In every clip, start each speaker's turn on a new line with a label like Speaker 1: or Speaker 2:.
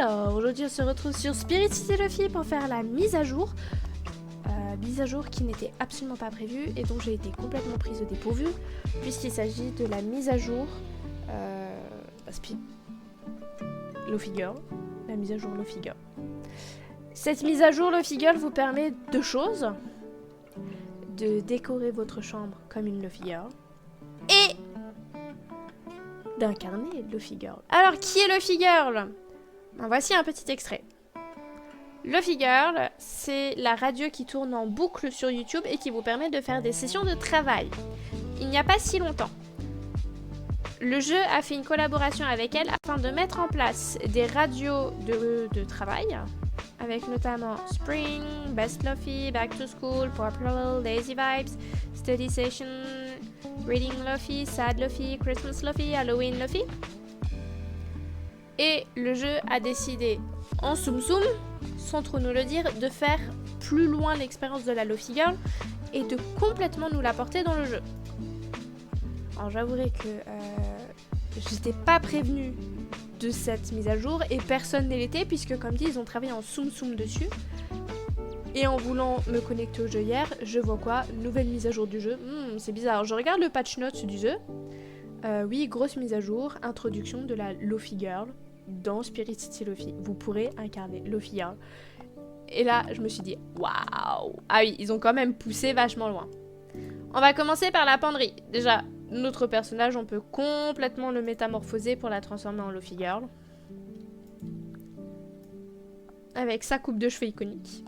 Speaker 1: Alors, aujourd'hui on se retrouve sur Spirit City Luffy pour faire la mise à jour. Mise à jour qui n'était absolument pas prévue et dont j'ai été complètement prise au dépourvu, puisqu'il s'agit de la mise à jour Luffy Girl. La mise à jour Luffy Girl. Cette mise à jour Luffy Girl vous permet deux choses. De décorer votre chambre comme une Luffy Girl et d'incarner Luffy Girl. Alors, qui est Luffy Girl? Ben, voici un petit extrait. Luffy Girl, c'est la radio qui tourne en boucle sur YouTube et qui vous permet de faire des sessions de travail. Il n'y a pas si longtemps, le jeu a fait une collaboration avec elle afin de mettre en place des radios de travail, avec notamment Spring, Best Luffy, Back to School, Pop Level, Lazy Vibes, Study Session, Reading Luffy, Sad Luffy, Christmas Luffy, Halloween Luffy. Et le jeu a décidé, en Tsum Tsum, sans trop nous le dire, de faire plus loin l'expérience de la Luffy Girl et de complètement nous l'apporter dans le jeu. Alors j'avouerai que j'étais pas prévenue de cette mise à jour et personne ne l'était puisque comme dit ils ont travaillé en Tsum Tsum dessus. Et en voulant me connecter au jeu hier, je vois quoi? Nouvelle mise à jour du jeu. C'est bizarre. Je regarde le patch notes du jeu. Oui, grosse mise à jour. Introduction de la Luffy Girl dans Spirit City Luffy. Vous pourrez incarner Luffy Girl. Et là, je me suis dit, waouh! Ah oui, ils ont quand même poussé vachement loin. On va commencer par la penderie. Déjà, notre personnage, on peut complètement le métamorphoser pour la transformer en Luffy Girl. Avec sa coupe de cheveux iconique.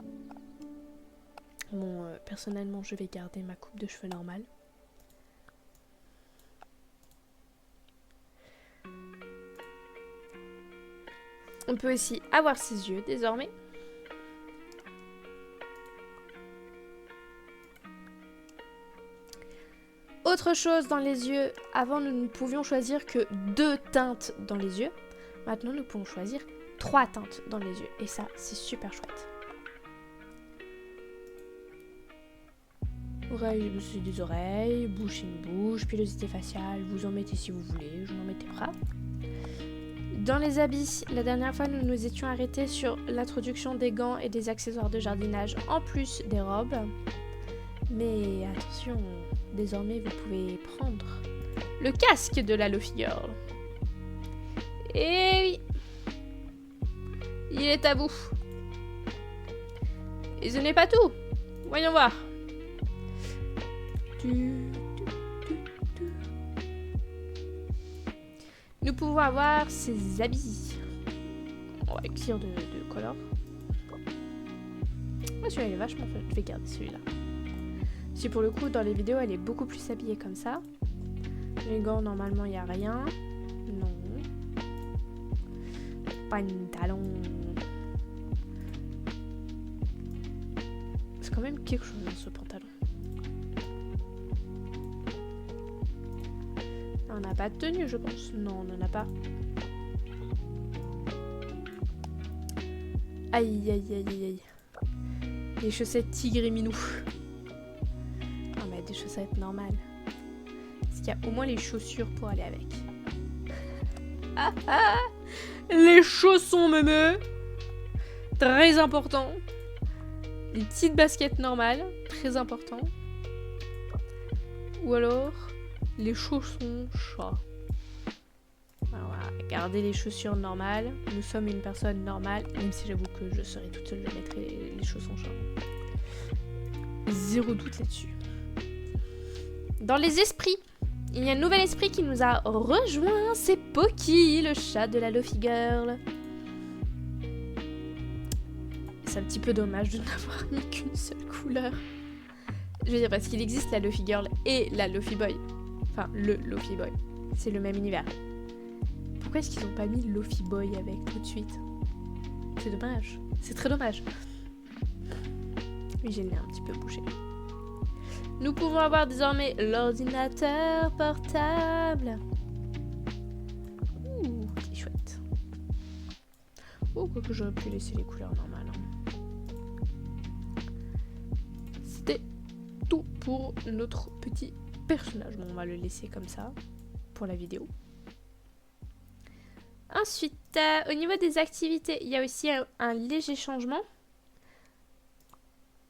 Speaker 1: Bon, personnellement, je vais garder ma coupe de cheveux normale. On peut aussi avoir ses yeux, désormais. Autre chose dans les yeux, avant nous ne pouvions choisir que 2 teintes dans les yeux. Maintenant, nous pouvons choisir 3 teintes dans les yeux. Et ça, c'est super chouette. Oreilles, c'est des oreilles, bouche, une bouche, pilosité faciale, vous en mettez si vous voulez, je n'en mettais pas. Dans les habits, la dernière fois nous nous étions arrêtés sur l'introduction des gants et des accessoires de jardinage en plus des robes. Mais attention, désormais vous pouvez prendre le casque de la Luffy Girl. Et oui, il est à vous. Et ce n'est pas tout, voyons voir. Nous pouvons avoir ces habits. On va écrire de color. Moi, celui-là, il est vachement fun. Je vais garder celui-là. Si pour le coup, dans les vidéos, elle est beaucoup plus habillée comme ça. Les gants, normalement, il n'y a rien. Non. Pantalon. C'est quand même quelque chose, ce pantalon. On n'a pas de tenue, je pense. Non, on n'en a pas. Aïe, aïe, aïe, aïe, aïe. Les chaussettes tigre et minou. Non, mais des chaussettes normales. Est-ce qu'il y a au moins les chaussures pour aller avec? Ah, ah, les chaussons, mémé. Très important. Les petites baskets normales. Très important. Ou alors... les chaussons chats. Alors voilà, gardez les chaussures normales. Nous sommes une personne normale, même si j'avoue que je serai toute seule, je mettrai les chaussons chats. Zéro doute là-dessus. Dans les esprits, il y a un nouvel esprit qui nous a rejoint. C'est Poki, le chat de la Luffy Girl. C'est un petit peu dommage de n'avoir mis qu'une seule couleur. Je veux dire, parce qu'il existe la Luffy Girl et la Luffy Boy. Enfin, le Luffy Boy. C'est le même univers. Pourquoi est-ce qu'ils n'ont pas mis Luffy Boy avec tout de suite? C'est dommage. C'est très dommage. Oui, j'ai le nez un petit peu bouché. Nous pouvons avoir désormais l'ordinateur portable. Ouh, c'est chouette. Oh, quoique j'aurais pu laisser les couleurs normales. C'était tout pour notre petit personnage. Bon, on va le laisser comme ça pour la vidéo. Ensuite, au niveau des activités, il y a aussi un léger changement.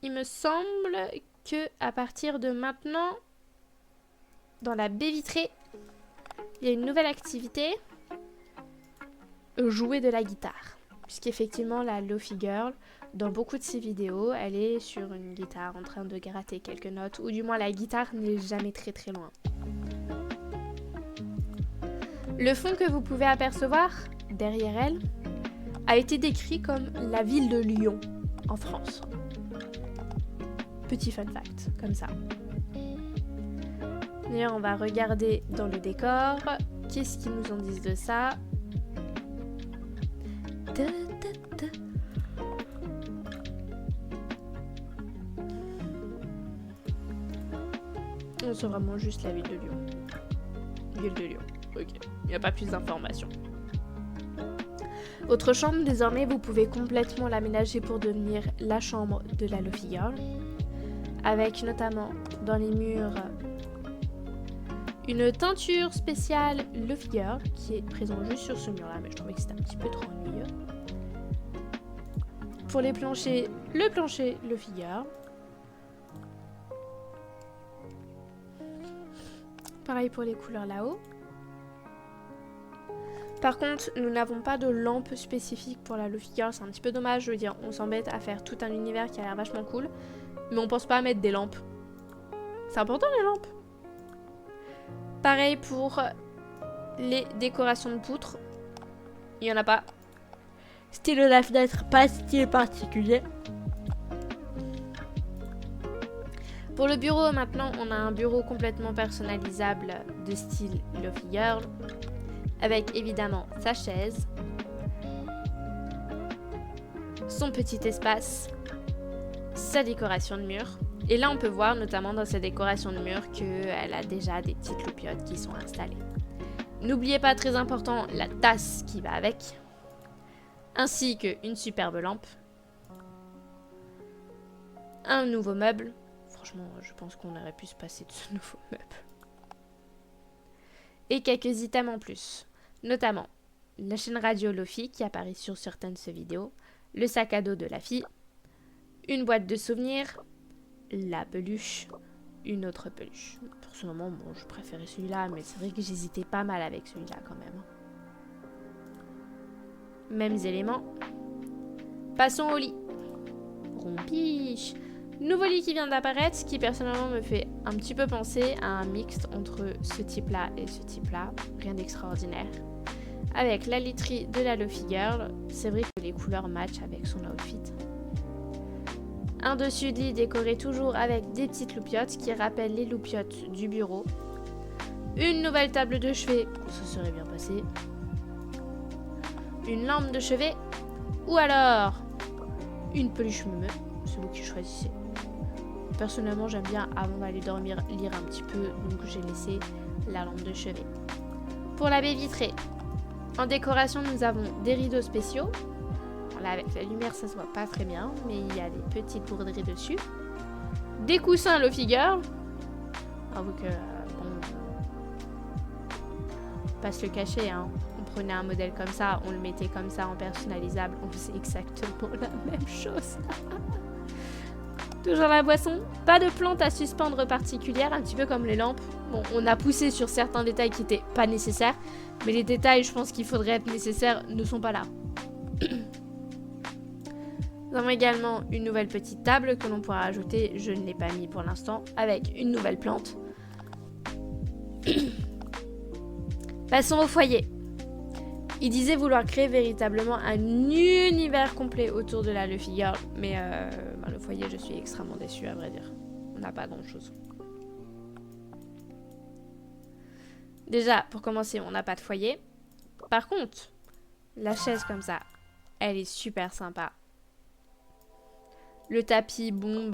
Speaker 1: Il me semble que à partir de maintenant, dans la baie vitrée, il y a une nouvelle activité, jouer de la guitare. Puisqu'effectivement, la Lo-Fi Girl, dans beaucoup de ses vidéos, elle est sur une guitare en train de gratter quelques notes, ou du moins la guitare n'est jamais très très loin. Le fond que vous pouvez apercevoir derrière elle a été décrit comme la ville de Lyon en France. Petit fun fact, comme ça. D'ailleurs, on va regarder dans le décor. Qu'est-ce qu'ils nous en disent de ça? On sait vraiment juste la ville de Lyon. Ville de Lyon. Ok, il n'y a pas plus d'informations. Votre chambre, désormais, vous pouvez complètement l'aménager pour devenir la chambre de la Lo-Fi Girl. Avec notamment dans les murs une teinture spéciale Lo-Fi Girl qui est présente juste sur ce mur-là, mais je trouvais que c'était un petit peu trop ennuyeux. Pour les planchers, le plancher Lo-Fi Girl. Pareil pour les couleurs là-haut. Par contre, nous n'avons pas de lampe spécifique pour la Lo-Fi Girl, c'est un petit peu dommage, je veux dire, on s'embête à faire tout un univers qui a l'air vachement cool, mais on pense pas à mettre des lampes. C'est important les lampes. Pareil pour les décorations de poutres, il y en a pas. Style de la fenêtre, pas style particulier. Pour le bureau, maintenant, on a un bureau complètement personnalisable de style Lo-Fi Girl, avec évidemment sa chaise, son petit espace, sa décoration de mur. Et là, on peut voir notamment dans sa décoration de mur qu'elle a déjà des petites loupiottes qui sont installées. N'oubliez pas, très important, la tasse qui va avec, ainsi qu'une superbe lampe, un nouveau meuble. Franchement, je pense qu'on aurait pu se passer de ce nouveau meuble. Et quelques items en plus. Notamment la chaîne radio Lo-Fi qui apparaît sur certaines de ses vidéos, le sac à dos de la fille, une boîte de souvenirs, la peluche, une autre peluche. Personnellement, bon, je préférais celui-là, mais c'est vrai que j'hésitais pas mal avec celui-là quand même. Mêmes éléments. Passons au lit. Rompiche. Nouveau lit qui vient d'apparaître, qui personnellement me fait un petit peu penser à un mixte entre ce type-là et ce type-là. Rien d'extraordinaire. Avec la literie de la Lo-Fi Girl, c'est vrai que les couleurs matchent avec son outfit. Un dessus de lit décoré toujours avec des petites loupiottes qui rappellent les loupiottes du bureau. Une nouvelle table de chevet, ça serait bien passé. Une lampe de chevet, ou alors une peluche meumeu, c'est vous qui choisissez. Personnellement, j'aime bien avant d'aller dormir lire un petit peu, donc j'ai laissé la lampe de chevet. Pour la baie vitrée, en décoration, nous avons des rideaux spéciaux. Là, avec la lumière, ça se voit pas très bien, mais il y a des petites broderies dessus. Des coussins Lo-Fi Girl. Avoue que, bon, pas se le cacher, hein. On prenait un modèle comme ça, on le mettait comme ça en personnalisable, on faisait exactement la même chose. Toujours la boisson. Pas de plante à suspendre particulière, un petit peu comme les lampes. Bon, on a poussé sur certains détails qui n'étaient pas nécessaires, mais les détails, je pense qu'il faudrait être nécessaires, ne sont pas là. Nous avons également une nouvelle petite table que l'on pourra ajouter, je ne l'ai pas mis pour l'instant, avec une nouvelle plante. Passons au foyer. Il disait vouloir créer véritablement un univers complet autour de la Lo-Fi Girl, mais le foyer, je suis extrêmement déçue à vrai dire. On n'a pas grand chose. Déjà, pour commencer, on n'a pas de foyer. Par contre, la chaise comme ça, elle est super sympa. Le tapis, bon,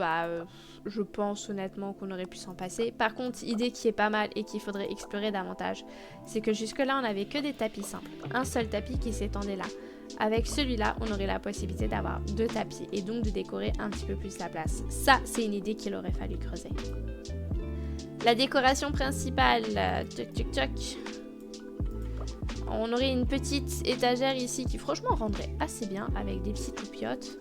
Speaker 1: je pense honnêtement qu'on aurait pu s'en passer. Par contre, idée qui est pas mal et qu'il faudrait explorer davantage, c'est que jusque-là, on n'avait que des tapis simples. Un seul tapis qui s'étendait là. Avec celui-là, on aurait la possibilité d'avoir 2 tapis et donc de décorer un petit peu plus la place. Ça, c'est une idée qu'il aurait fallu creuser. La décoration principale, On aurait une petite étagère ici qui franchement rendrait assez bien avec des petites loupiottes.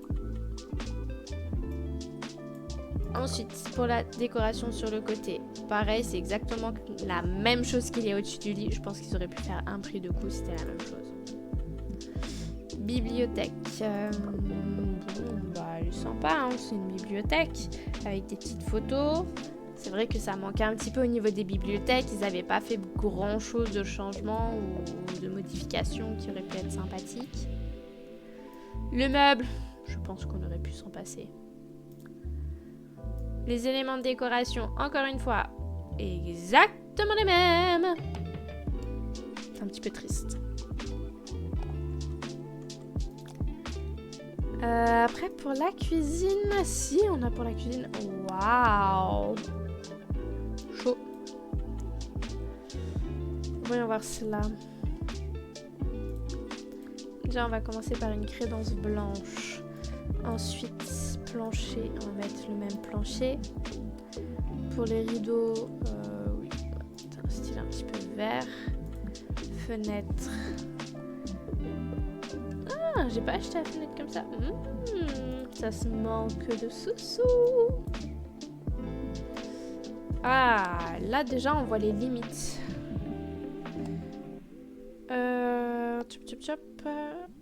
Speaker 1: Ensuite, pour la décoration sur le côté, pareil, c'est exactement la même chose qu'il y a au-dessus du lit. Je pense qu'ils auraient pu faire un prix de coup, c'était la même chose. Bibliothèque. Elle est sympa, hein, c'est une bibliothèque avec des petites photos. C'est vrai que ça manquait un petit peu au niveau des bibliothèques. Ils n'avaient pas fait grand chose de changement ou de modification qui aurait pu être sympathique. Le meuble, je pense qu'on aurait pu s'en passer. Les éléments de décoration, encore une fois, exactement les mêmes. C'est un petit peu triste. Après, pour la cuisine, si, on a pour la cuisine. Waouh! Chaud. Voyons voir cela. Déjà, on va commencer par une crédence blanche. Ensuite, plancher. On va mettre le même plancher. Pour les rideaux, oui, un style un petit peu vert. Fenêtre. Ah, j'ai pas acheté la fenêtre comme ça. Ça se manque de sous-sous. Ah, là déjà on voit les limites.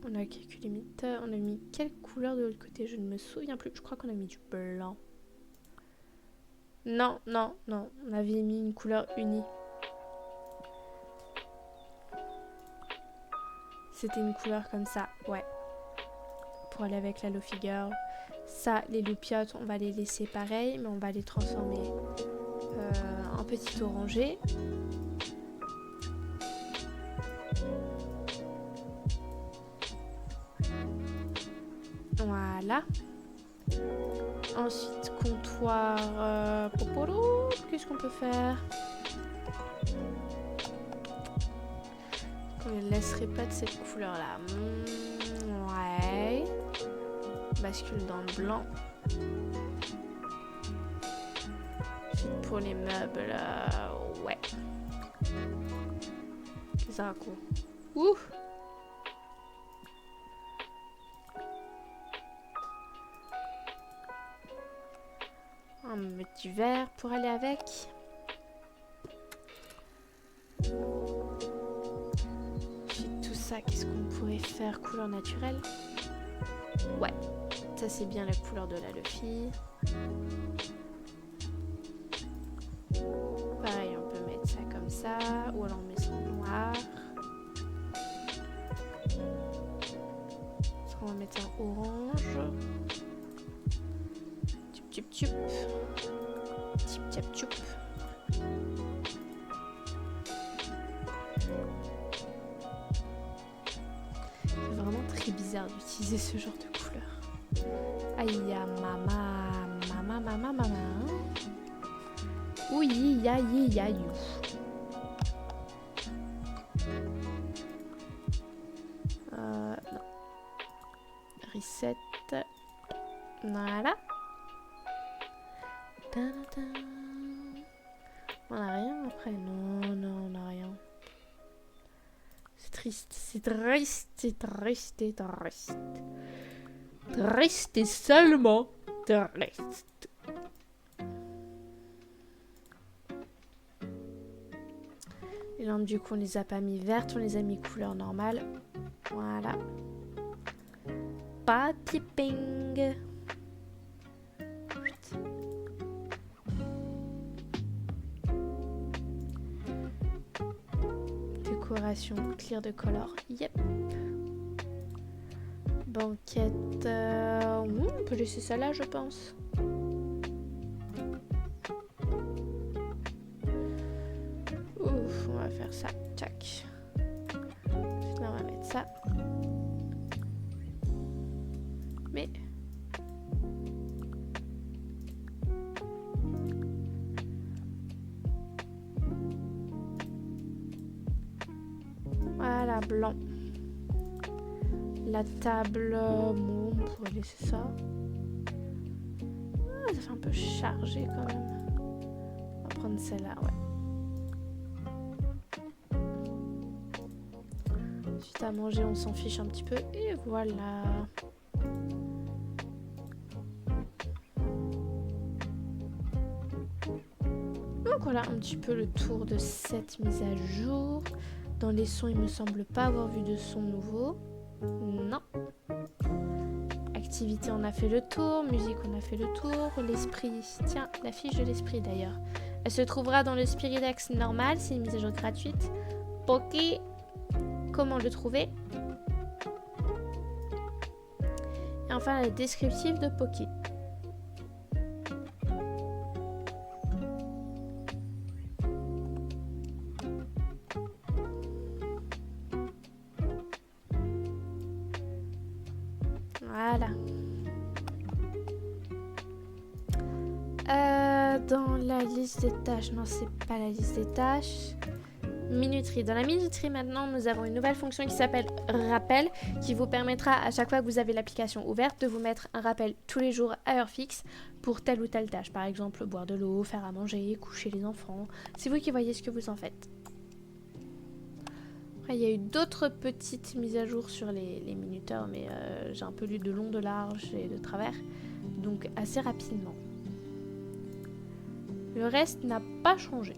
Speaker 1: On a quelques limites. On a mis quelle couleur de l'autre côté? Je ne me souviens plus. Je crois qu'on a mis du blanc. Non. On avait mis une couleur unie. C'était une couleur comme ça, ouais. Pour aller avec la Lo-Fi Girl. Ça, les loupiottes, on va les laisser pareil, mais on va les transformer en petit orangé. Voilà. Ensuite, comptoir. Qu'est-ce qu'on peut faire? On ne laisserait pas de cette couleur-là. Ouais. Bascule dans le blanc. Pour les meubles, ouais. C'est un coup. Ouh! On va mettre du vert pour aller avec. Tout ça, qu'est-ce qu'on pourrait faire? Couleur naturelle? Ouais, ça c'est bien la couleur de la Lo-Fi. Pareil, on peut mettre ça comme ça, ou alors on met ça en noir. On va mettre un orange. Tchup tchup tchup. Tchup tchup tchup. C'est vraiment très bizarre d'utiliser ce genre de couleur. Aïe ya mama. Oui ya you. Non. Reset. Voilà. On a rien après? Non, on a rien. C'est triste, c'est triste. Triste et seulement triste. Les lampes, du coup, on les a pas mis vertes, on les a mis couleur normale. Voilà. Pas tipping. Décoration clear de color. Yep. Banquette. On peut laisser ça là, je pense. Ouf, on va faire ça. Tac. Là, on va mettre ça. Mais... voilà, blanc. La table, bon, on pourrait laisser ça. Ah, ça fait un peu chargé quand même. On va prendre celle-là, ouais. Suite à manger, on s'en fiche un petit peu. Et voilà. Donc voilà un petit peu le tour de cette mise à jour. Dans les sons, il me semble pas avoir vu de son nouveau. Non. Activité, on a fait le tour. Musique, on a fait le tour. L'esprit. Tiens, la fiche de l'esprit d'ailleurs. Elle se trouvera dans le Spiridex normal. C'est une mise à jour gratuite. Poké. Comment le trouver? Et enfin, la descriptive de Poké. Voilà. Dans la liste des tâches, non, c'est pas la liste des tâches. Minuterie. Dans la minuterie, maintenant, nous avons une nouvelle fonction qui s'appelle rappel, qui vous permettra, à chaque fois que vous avez l'application ouverte, de vous mettre un rappel tous les jours à heure fixe pour telle ou telle tâche. Par exemple, boire de l'eau, faire à manger, coucher les enfants. C'est vous qui voyez ce que vous en faites. Après, il y a eu d'autres petites mises à jour sur les minuteurs, mais j'ai un peu lu de long, de large et de travers, donc assez rapidement. Le reste n'a pas changé.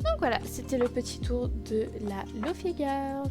Speaker 1: Donc voilà, c'était le petit tour de la Lo-Fi Girl.